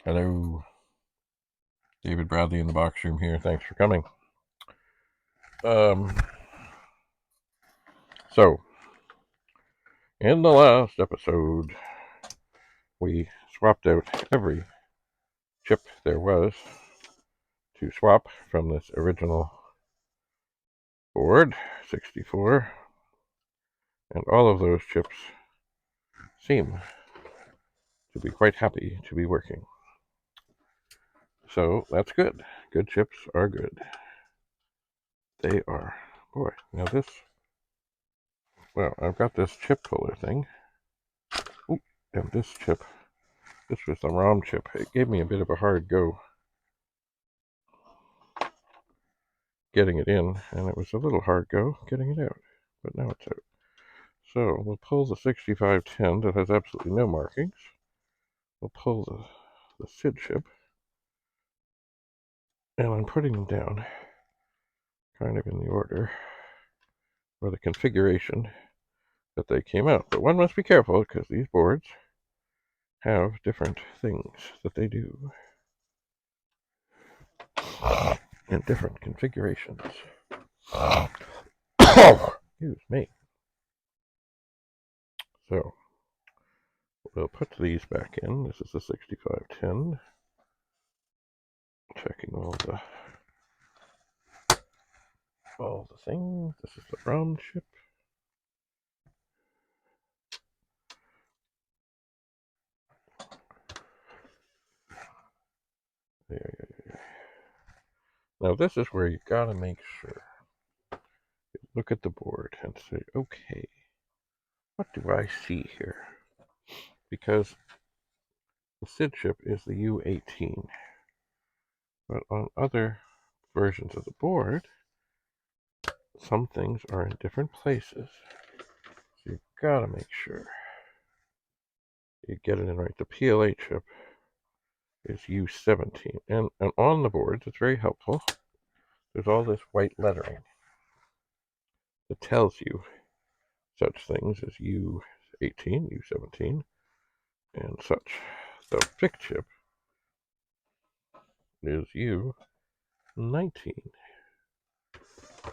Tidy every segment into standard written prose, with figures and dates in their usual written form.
Hello, David Bradley in the box room here. Thanks for coming. So, in the last episode, we swapped out every chip there was to swap from this original board, 64, and all of those chips seem to be quite happy to be working. So, that's good. Good chips are good. They are. Boy, now this, well, I've got this chip puller thing. Ooh, and this chip, this was the ROM chip. It gave me a bit of a hard go getting it in, and it was a little hard go getting it out, but now it's out. So we'll pull the 6510 that has absolutely no markings. We'll pull the SID chip, and I'm putting them down kind of in the order or the configuration that they came out. But one must be careful because these boards have different things that they do in different configurations. Excuse me. So we'll put these back in. This is the 6510. Checking all the things. This is the ROM chip. There. Now this is where you gotta make sure. You look at the board and say, okay, what do I see here? Because the SID chip is the U18, but on other versions of the board, some things are in different places. So you've gotta make sure you get it in right. The PLA chip is U17, and on the boards, it's very helpful. There's all this white lettering that tells you such things as U18, U17, and such. The PIC chip is U19.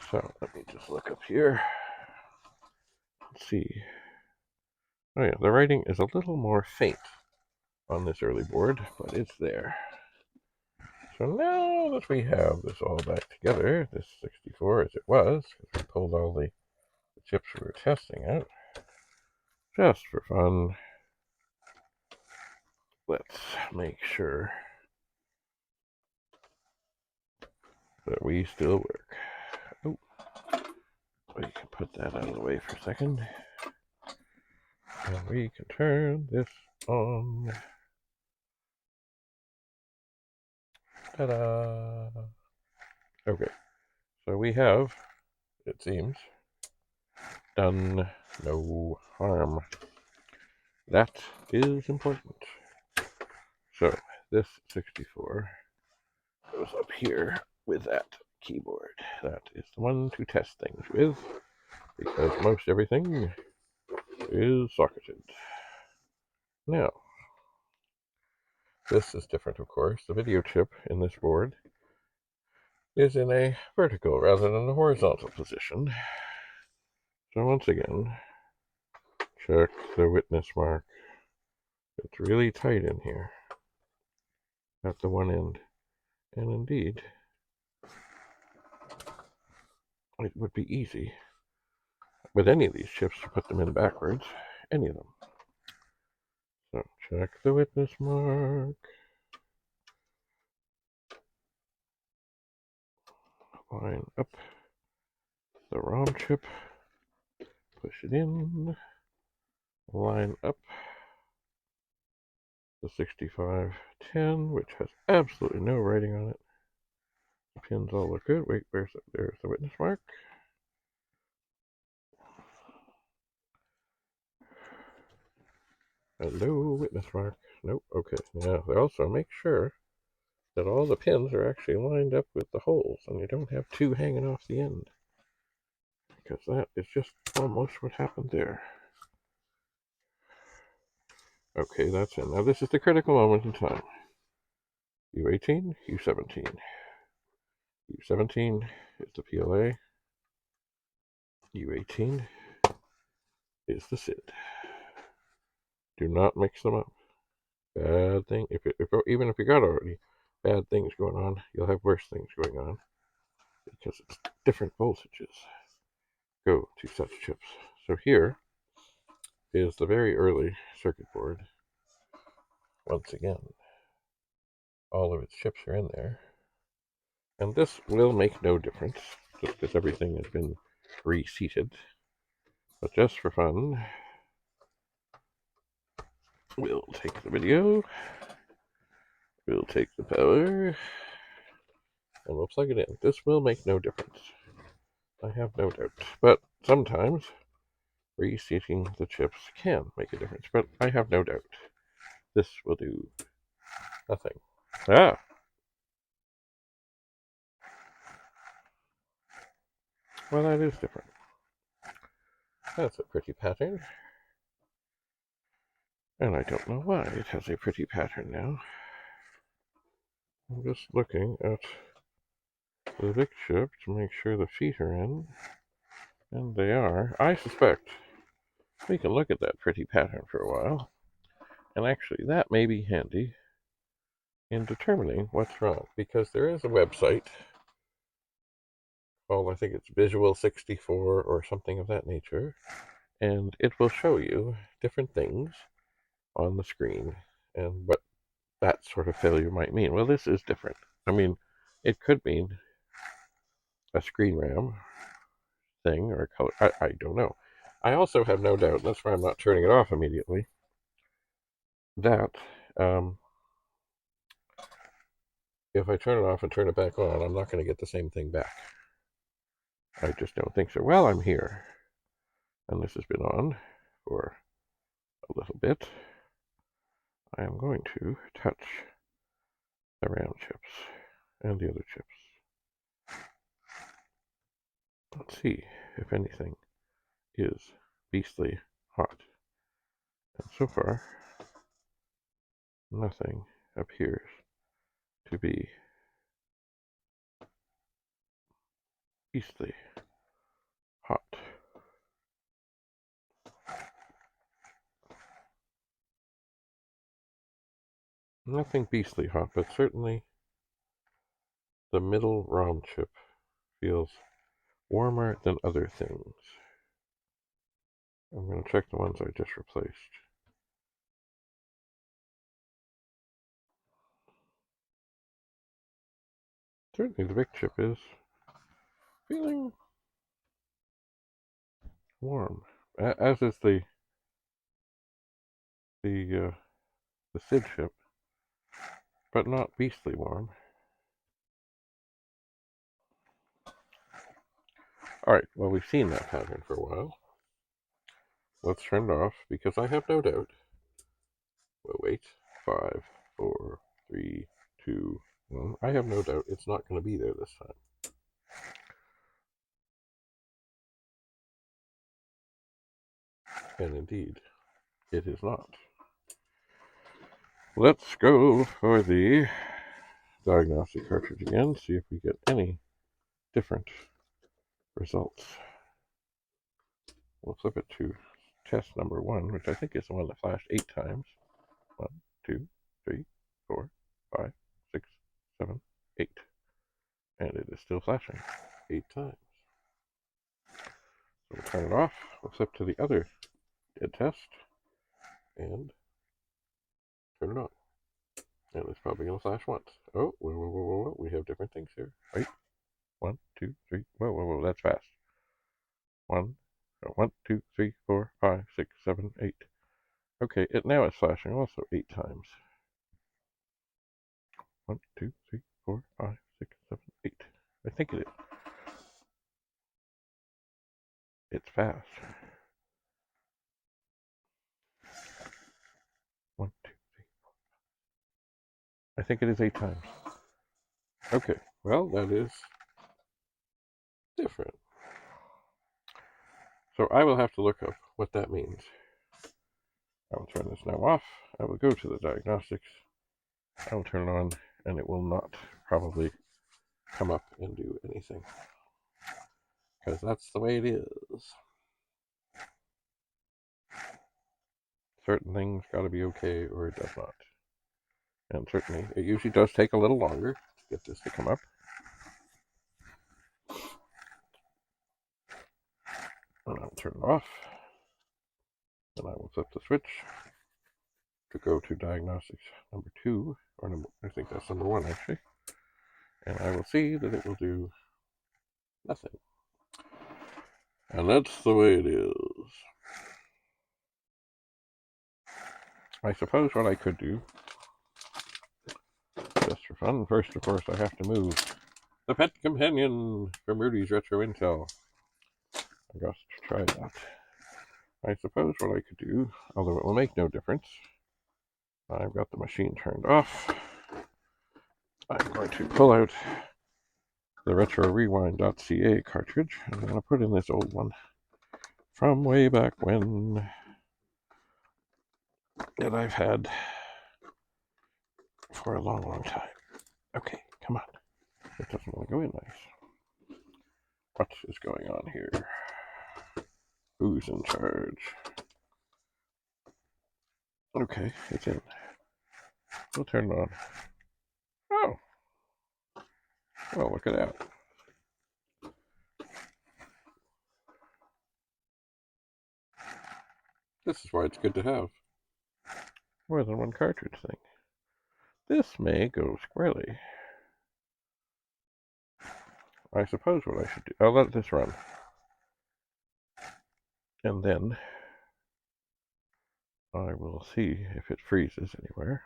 So let me just look up here and see. Oh yeah, the writing is a little more faint on this early board, but it's there. So now that we have this all back together, this 64 as it was, because we pulled all the chips we were testing out, just for fun, let's make sure that we still work. Oh, we can put that out of the way for a second. And we can turn this on. Ta-da! Okay, so we have, it seems, done no harm. That is important. So this 64 goes up here with that keyboard. That is the one to test things with, because most everything is socketed. Now, this is different, of course. The video chip in this board is in a vertical rather than a horizontal position. So once again, check the witness mark. It's really tight in here at the one end. And indeed, it would be easy with any of these chips to put them in backwards. Any of them. So check the witness mark. Line up the ROM chip. Push it in. Line up the 6510, which has absolutely no writing on it. The pins all look good. Wait, there's the witness mark. Hello, witness mark. Nope, okay. Now, they also make sure that all the pins are actually lined up with the holes, and you don't have two hanging off the end. Because that is just almost what happened there. Okay, that's in. Now, this is the critical moment in time. U18, U17. U17 is the PLA. U18 is the SID. Do not mix them up. Bad thing. Even if you got already bad things going on, you'll have worse things going on because it's different voltages go to such chips. So here is the very early circuit board. Once again, all of its chips are in there. And this will make no difference, just because everything has been reseated. But just for fun, we'll take the video, we'll take the power, and we'll plug it in. This will make no difference, I have no doubt. But sometimes reseating the chips can make a difference, but I have no doubt this will do nothing. Ah! Well, that is different. That's a pretty pattern. And I don't know why it has a pretty pattern now. I'm just looking at the VIC chip to make sure the feet are in. And they are. I suspect we can look at that pretty pattern for a while. And actually, that may be handy in determining what's wrong. Because there is a website called, I think it's Visual 64 or something of that nature. And it will show you different things on the screen and what that sort of failure might mean. Well, this is different. I mean, it could mean a screen RAM thing or a color. I don't know. I also have no doubt, that's why I'm not turning it off immediately, that if I turn it off and turn it back on, I'm not going to get the same thing back. I just don't think so. Well, I'm here, and this has been on for a little bit. I am going to touch the RAM chips and the other chips. Let's see if anything is beastly hot. And so far, nothing appears to be beastly hot. Nothing beastly hot, but certainly the middle ROM chip feels warmer than other things. I'm going to check the ones I just replaced. Certainly the VIC chip is feeling warm, as is the SID chip, but not beastly warm. Alright, well, we've seen that pattern for a while. Let's turn it off, because I have no doubt. Well, wait. 5, 4, 3, 2, 1. I have no doubt it's not going to be there this time. And indeed, it is not. Let's go for the diagnostic cartridge again, see if we get any different results. We'll flip it to test number 1, which I think is the one that flashed 8 times. 1, 2, 3, 4, 5, 6, 7, 8. And it is still flashing 8 times. So we'll turn it off. We'll flip to the other dead test and turn it on. And it's probably going to flash once. Oh, whoa. We have different things here. Wait. 1, 2, 3. Whoa. That's fast. 1, 2, 3, 4, 5, 6, 7, 8. Okay, now it's flashing also 8 times. 1, 2, 3, 4, 5, 6, 7, 8. I think it is. It's fast. 1, 2, 3, 4. I think it is 8 times. Okay, well, that is different. So I will have to look up what that means. I will turn this now off. I will go to the diagnostics. I will turn it on, and it will not probably come up and do anything, because that's the way it is. Certain things got to be okay, or it does not. And certainly, it usually does take a little longer to get this to come up. And I will turn it off. And I will flip the switch to go to diagnostics number 2, or number, I think that's number 1 actually. And I will see that it will do nothing. And that's the way it is. I suppose what I could do, just for fun, first of course I have to move the pet companion from Rudy's Retro Intel. I got to try that. I suppose what I could do, although it will make no difference, I've got the machine turned off. I'm going to pull out the RETROREWIND CA cartridge. I'm going to put in this old one from way back when that I've had for a long, long time. Okay, come on. It doesn't want to go in nice. What is going on here? Who's in charge? Okay, it's in. We'll turn it on. Oh! Well, look at that. This is why it's good to have more than one cartridge thing. This may go squarely. I suppose what I should do, I'll let this run. And then I will see if it freezes anywhere.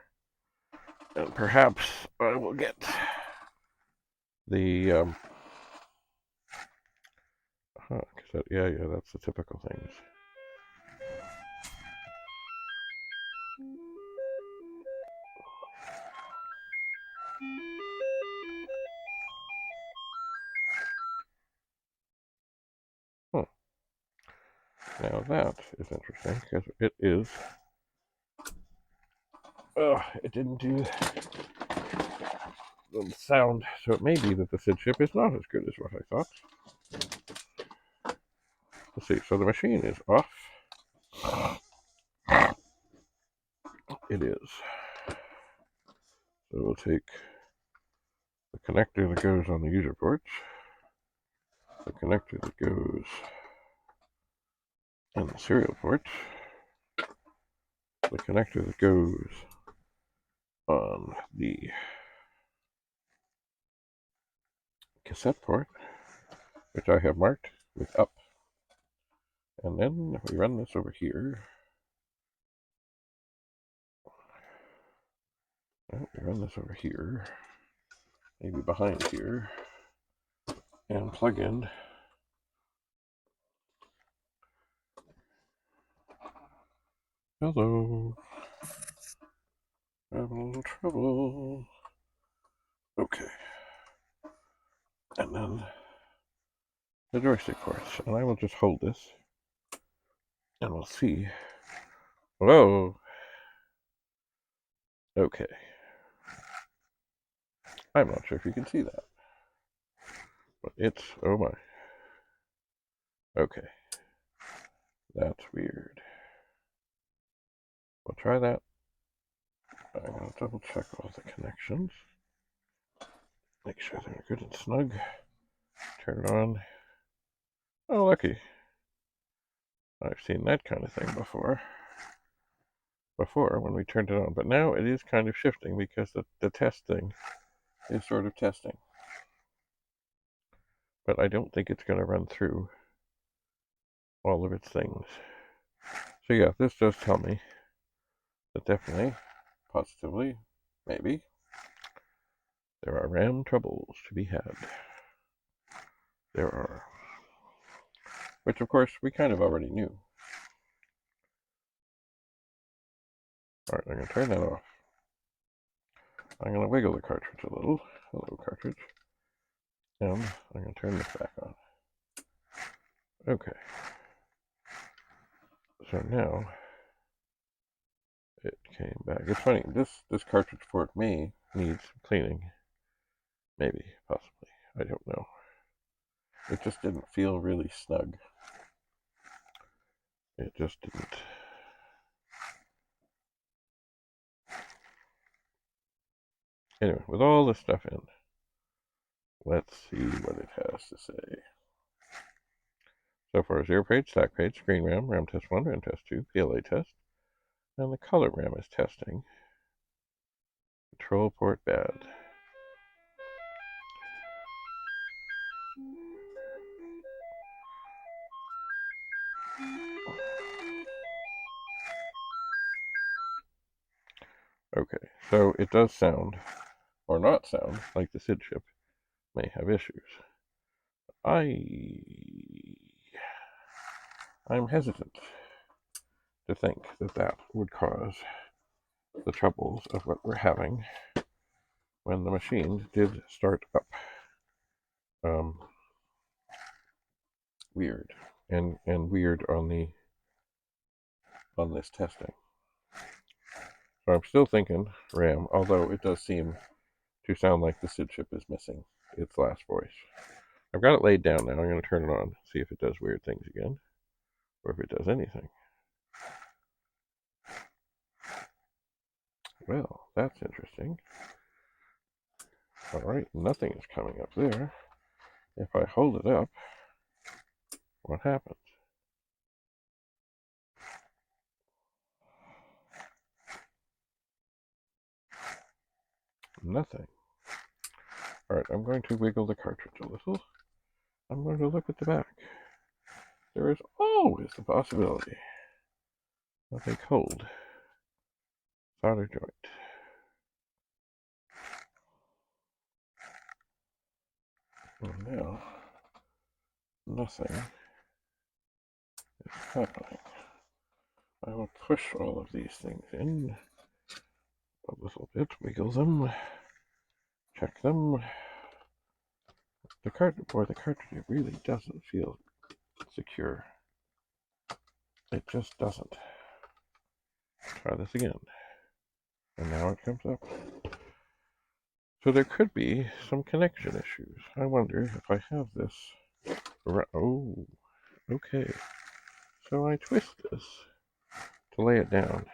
And perhaps I will get the, yeah, that's the typical things. Now that is interesting, because it is, it didn't do the sound, so it may be that the SID chip is not as good as what I thought. Let's see, so the machine is off. It is. So we'll take the connector that goes on the user ports, the connector that goes on the serial port, the connector that goes on the cassette port, which I have marked with up. And then we run this over here. We run this over here, maybe behind here, and plug in hello. Having a little trouble. Okay. And then the joystick ports. And I will just hold this. And we'll see. Hello. Okay. I'm not sure if you can see that. But it's, oh my. Okay. That's weird. We'll try that. I'm going to double check all the connections. Make sure they're good and snug. Turn it on. Oh, lucky. I've seen that kind of thing before when we turned it on. But now it is kind of shifting because the testing is sort of testing. But I don't think it's going to run through all of its things. So yeah, this does tell me that definitely, positively, maybe, there are RAM troubles to be had. There are. Which of course we kind of already knew. Alright, I'm going to turn that off. I'm going to wiggle the cartridge a little. Hello, cartridge. And I'm going to turn this back on. Okay. So now it came back. It's funny, this cartridge port may needs cleaning. Maybe, possibly. I don't know. It just didn't feel really snug. It just didn't. Anyway, with all this stuff in, let's see what it has to say. So far, 0 page, stack page, screen RAM, RAM test 1, RAM test 2, PLA test, and the color RAM is testing. Control port bad. Okay, so it does sound, or not sound, like the SID chip may have issues. I'm hesitant to think that that would cause the troubles of what we're having when the machine did start up. Weird, and weird on this testing. So I'm still thinking RAM, although it does seem to sound like the SID chip is missing its last voice. I've got it laid down now. I'm going to turn it on, see if it does weird things again, or if it does anything. Well, that's interesting. Alright, nothing is coming up there. If I hold it up, what happens? Nothing. Alright, I'm going to wiggle the cartridge a little. I'm going to look at the back. There is always the possibility of a cold solder joint. And now, nothing is happening. I will push all of these things in a little bit, wiggle them, check them. The cartridge, it really doesn't feel secure. It just doesn't. Try this again. And now it comes up. So there could be some connection issues. I wonder if I have this. Oh, okay. So I twist this to lay it down.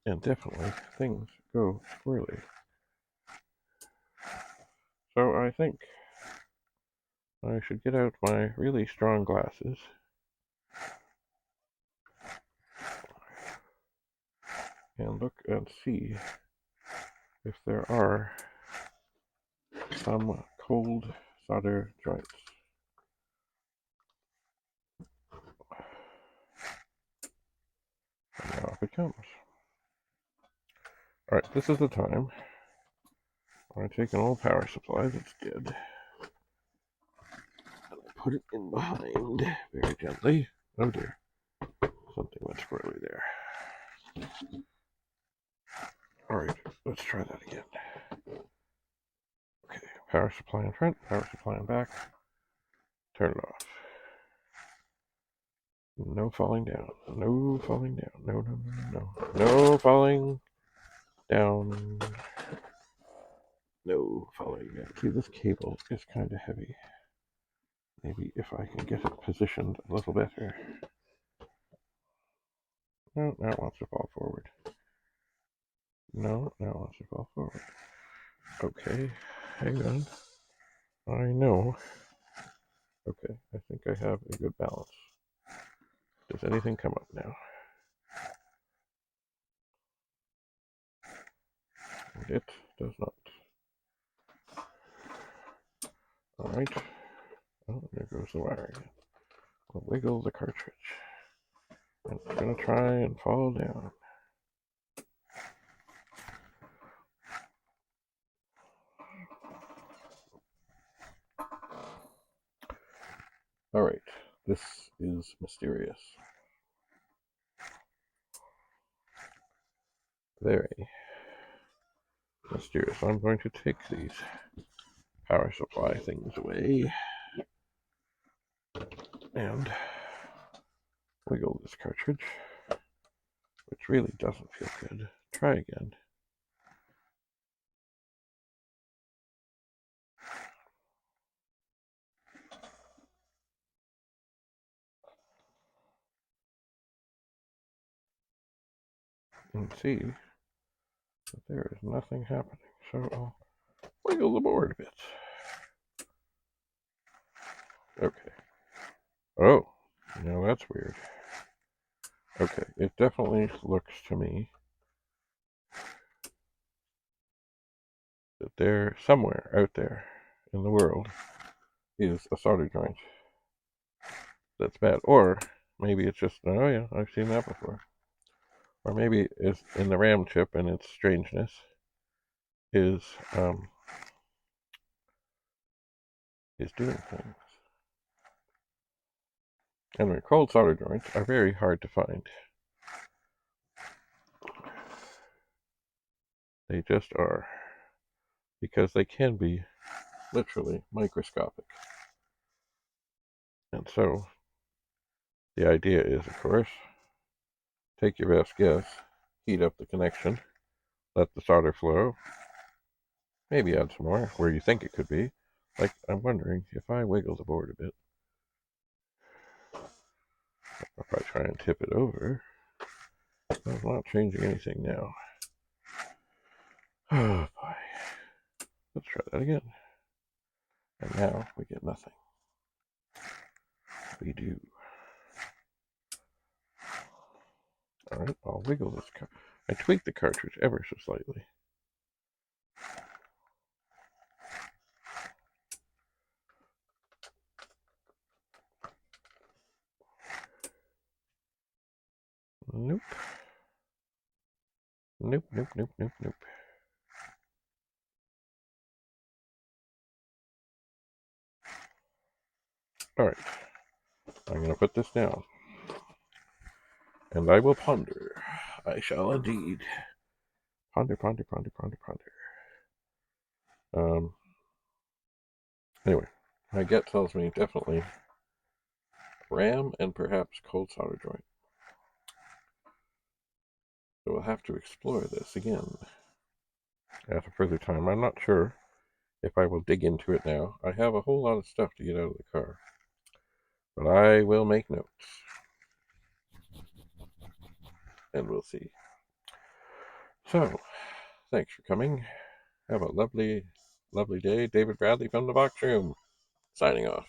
And definitely things go squirrely. So I think I should get out my really strong glasses and look and see if there are some cold solder joints. And now off it comes. Alright, this is the time. I'm going to take an old power supply that's dead. And I put it in behind very gently. Oh dear. Something went squirrely there. Alright, let's try that again. Okay, power supply in front, power supply in back. Turn it off. No falling down. No falling down. No, no, no, no. No falling down. No falling down. See, this cable is kind of heavy. Maybe if I can get it positioned a little better. No, now it wants to fall forward. No, now it wants to fall forward. Okay, hang on. I know. Okay, I think I have a good balance. Does anything come up now? It does not. Alright. Oh, there goes the wiring. I'll wiggle the cartridge. And it's going to try and fall down. Alright, this is mysterious. Very mysterious. I'm going to take these power supply things away and wiggle this cartridge, which really doesn't feel good. Try again. and see that there is nothing happening. So I'll wiggle the board a bit. Okay. Oh, now that's weird. Okay, it definitely looks to me that there, somewhere out there in the world, is a solder joint that's bad. Or maybe it's just, oh yeah, I've seen that before. Or maybe it's in the RAM chip and its strangeness is doing things. Anyway, cold solder joints are very hard to find. They just are. Because they can be literally microscopic. And so, the idea is, of course, take your best guess, heat up the connection, let the solder flow, maybe add some more where you think it could be. Like, I'm wondering if I wiggle the board a bit, if I try and tip it over, I'm not changing anything now. Oh boy. Let's try that again. And now we get nothing. We do. Alright, I'll wiggle this. I tweak the cartridge ever so slightly. Nope. Nope, nope, nope, nope, nope. Alright. I'm going to put this down. And I will ponder. I shall indeed. Ponder, ponder, ponder, ponder, ponder. Anyway, my gut tells me definitely RAM and perhaps cold solder joint. So we'll have to explore this again at a further time. I'm not sure if I will dig into it now. I have a whole lot of stuff to get out of the car. But I will make notes. And we'll see. So, thanks for coming. Have a lovely, lovely day. David Bradley from the Box Room, signing off.